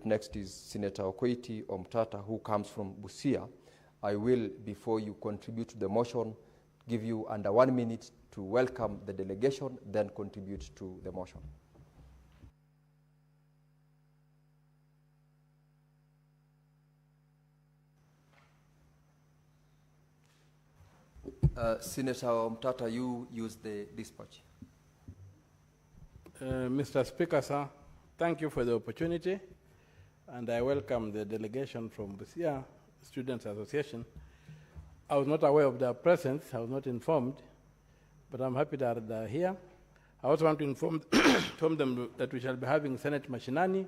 Next is Senator Okiya Omtatah, who comes from Busia. I will, before you contribute to the motion, give you under 1 minute to welcome the delegation, then contribute to the motion. Senator Omtatah, you use the dispatch. Mr. Speaker, sir, thank you for the opportunity, and I welcome the delegation from Busia Students Association. I was not aware of their presence, I was not informed, but I'm happy that they're here. I also want to inform them that we shall be having Senate Mashinani,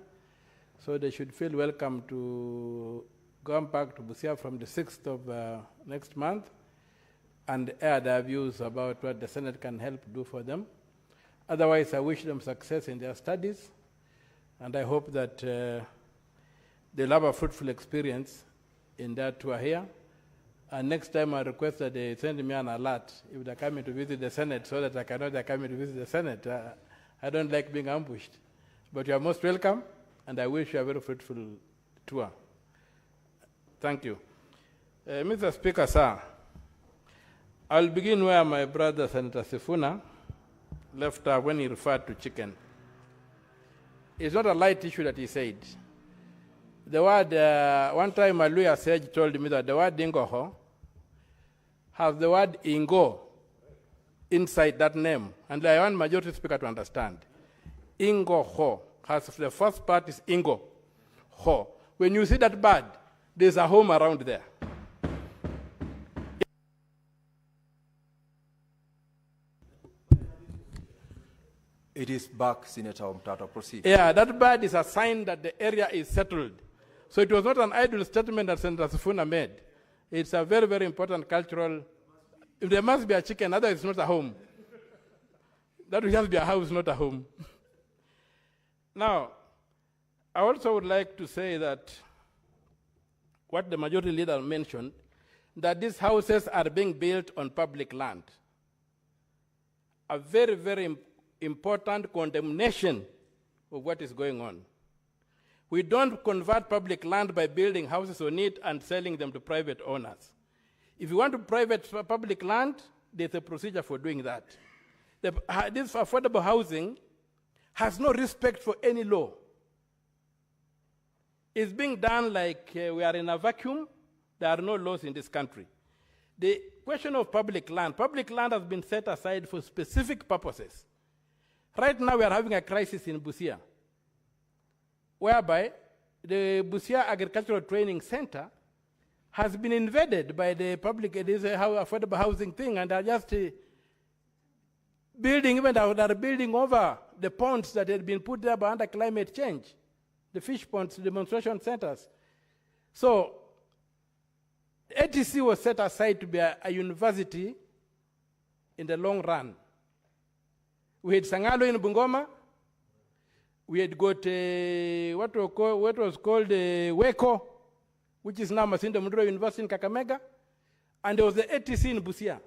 so they should feel welcome to come back to Busia from the 6th of next month and air their views about what the Senate can help do for them. Otherwise, I wish them success in their studies, and I hope that they'll have a fruitful experience in their tour here. And next time I request that they send me an alert if they're coming to visit the Senate, so that I know they're coming to visit the Senate. I don't like being ambushed. But you are most welcome, and I wish you a very fruitful tour. Thank you. Mr. Speaker, sir, I'll begin where my brother, Senator Sifuna, left when he referred to chicken. It's not a light issue that he said. The word, one time a lawyer sage told me that the word ingoho has the word ingo inside that name. And I want majority speaker to understand. Ingoho has the first part is ingo, ho. When you see that bird, there's a home around there. It is back, Senator Omtatah. Proceed. Yeah, that bird is a sign that the area is settled. So it was not an idle statement that Senator Sifuna made. It's a very, very important cultural. If there must be a chicken, otherwise it's not a home. That will just be a house, not a home. Now, I also would like to say that what the majority leader mentioned, that these houses are being built on public land. A very, very important condemnation of what is going on. We don't convert public land by building houses on it and selling them to private owners. If you want to private public land, there's a procedure for doing that. This affordable housing has no respect for any law. It's being done like we are in a vacuum. There are no laws in this country. The question of public land has been set aside for specific purposes. Right now we are having a crisis in Busia, whereby the Busia Agricultural Training Center has been invaded by the public. It is a affordable housing thing, and they're just building, even they're building over the ponds that had been put there by under climate change, the fish ponds, demonstration centers. So ATC was set aside to be a university in the long run. We had Sangalo in Bungoma. We had got what was called Weko, which is now Masinda Mudro University in Kakamega. And there was the ATC in Busia,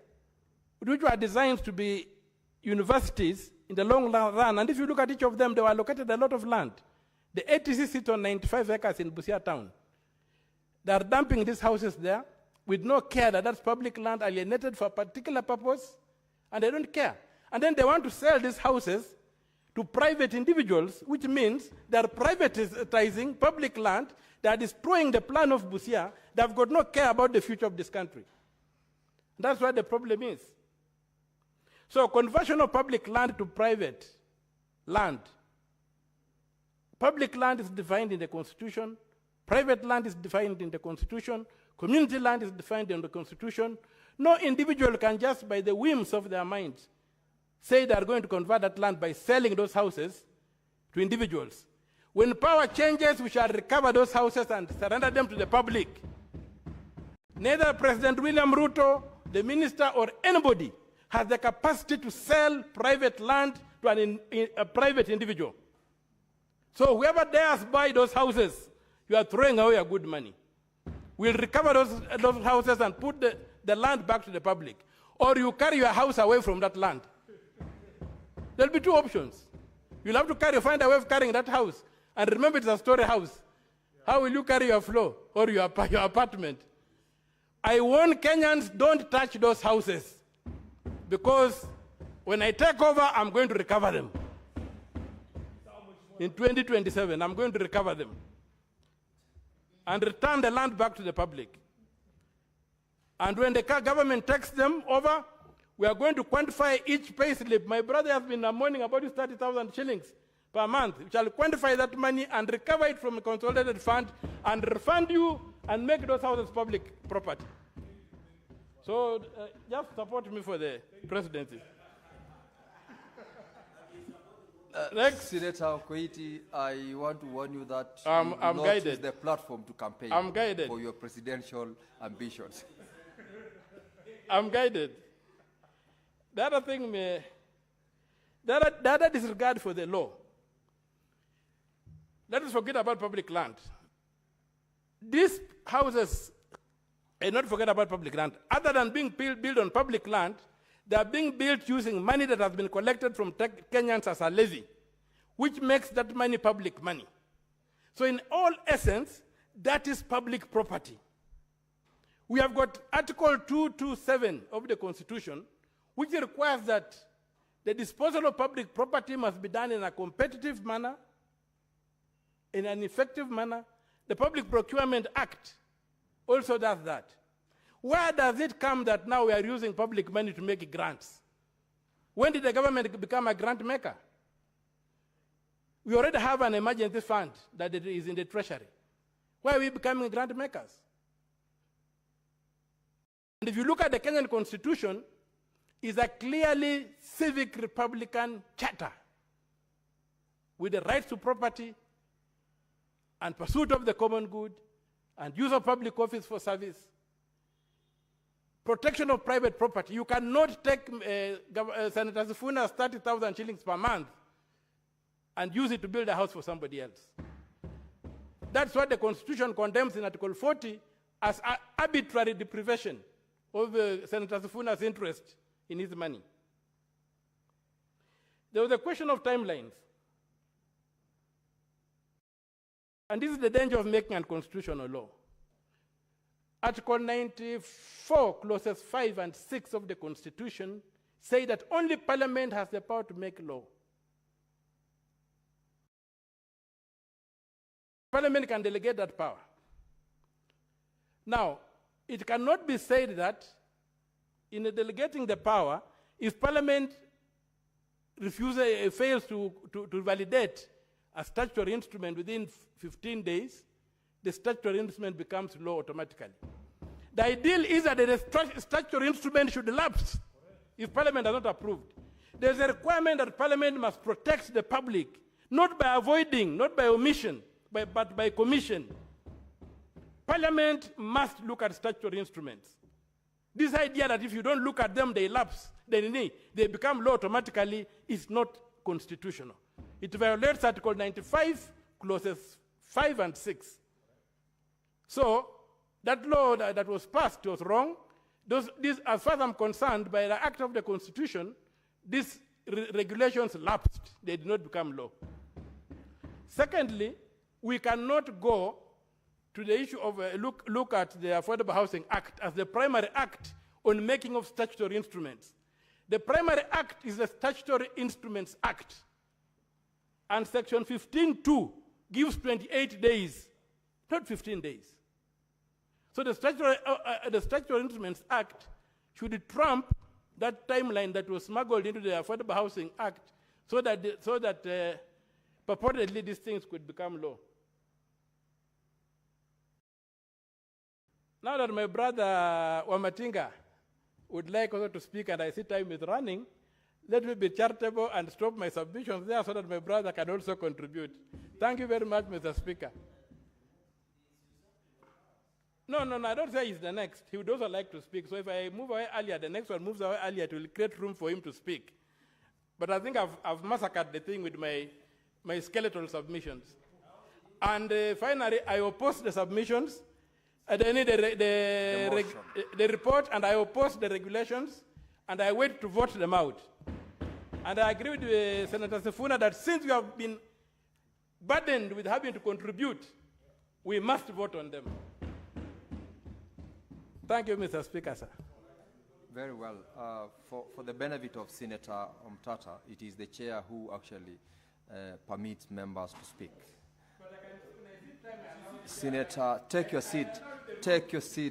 which were designed to be universities in the long run. And if you look at each of them, they were allocated a lot of land. The ATC sits on 95 acres in Busia town. They are dumping these houses there with no care that that's public land alienated for a particular purpose, and they don't care. And then they want to sell these houses to private individuals, which means they are privatizing public land. They are destroying the plan of Busia. They have got no care about the future of this country. That's what the problem is. So conversion of public land to private land. Public land is defined in the Constitution. Private land is defined in the Constitution. Community land is defined in the Constitution. No individual can just by the whims of their minds say they are going to convert that land by selling those houses to individuals. When power changes, we shall recover those houses and surrender them to the public. Neither President William Ruto, the minister, or anybody has the capacity to sell private land to a private individual. So whoever dares buy those houses, you are throwing away your good money. We'll recover those houses and put the land back to the public. Or you carry your house away from that land. There'll be two options. You'll have to find a way of carrying that house. And remember, it's a story house. How will you carry your floor or your apartment? I warn Kenyans, don't touch those houses, because when I take over, I'm going to recover them. In 2027, I'm going to recover them and return the land back to the public. And when the government takes them over, we are going to quantify each pay slip. My brother has been mourning about his 30,000 shillings per month. We shall quantify that money and recover it from a consolidated fund and refund you and make those houses public property. So just support me for the presidency. Next, Senator Koiti, I want to warn you that I'm you will not guided. use the platform to campaign I'm guided. for your presidential ambitions. I'm guided. The other thing, the other disregard for the law. Let us forget about public land. These houses, and not forget about public land, other than being built on public land, they are being built using money that has been collected from Kenyans as a levy, which makes that money public money. So in all essence, that is public property. We have got Article 227 of the Constitution, which requires that the disposal of public property must be done in a competitive manner, in an effective manner. The Public Procurement Act also does that. Where does it come that now we are using public money to make grants? When did the government become a grant maker? We already have an emergency fund that is in the treasury. Why are we becoming grant makers? And if you look at the Kenyan Constitution, it's a clearly civic republican charter with the rights to property and pursuit of the common good and use of public office for service, protection of private property. You cannot take Senator Sifuna's 30,000 shillings per month and use it to build a house for somebody else. That's what the Constitution condemns in Article 40 as arbitrary deprivation of Senator Sifuna's interest in his money. There was a question of timelines. And this is the danger of making unconstitutional law. Article 94, clauses 5 and 6 of the Constitution say that only Parliament has the power to make law. Parliament can delegate that power. Now, it cannot be said that in delegating the power, if Parliament fails to validate a statutory instrument within 15 days, the statutory instrument becomes law automatically. The ideal is that the statutory instrument should lapse if Parliament has not approved. There's a requirement that Parliament must protect the public, not by avoiding, not by omission, but by commission. Parliament must look at statutory instruments. This idea that if you don't look at them, they lapse, they become law automatically, is not constitutional. It violates Article 95, clauses 5 and 6. So, that law that was passed was wrong. As far as I'm concerned, by the act of the Constitution, these regulations lapsed. They did not become law. Secondly, we cannot go to the issue of look at the Affordable Housing Act as the primary act on making of statutory instruments. The primary act is the Statutory Instruments Act. And Section 15.2 gives 28 days, not 15 days. So the Statutory Instruments Act should trump that timeline that was smuggled into the Affordable Housing Act so that purportedly these things could become law. Now that my brother Wamatinga would like also to speak and I see time is running, let me be charitable and stop my submissions there so that my brother can also contribute. Thank you very much, Mr. Speaker. No, I don't say he's the next. He would also like to speak. So if I move away earlier, the next one moves away earlier, it will create room for him to speak. But I think I've massacred the thing with my skeletal submissions. And finally, I oppose the submissions. I need the report, and I oppose the regulations, and I wait to vote them out. And I agree with Senator Sifuna that since we have been burdened with having to contribute, we must vote on them. Thank you, Mr. Speaker, sir. Very well. For the benefit of Senator Omtatah, it is the chair who actually permits members to speak. Senator, take your seat. Take your seat.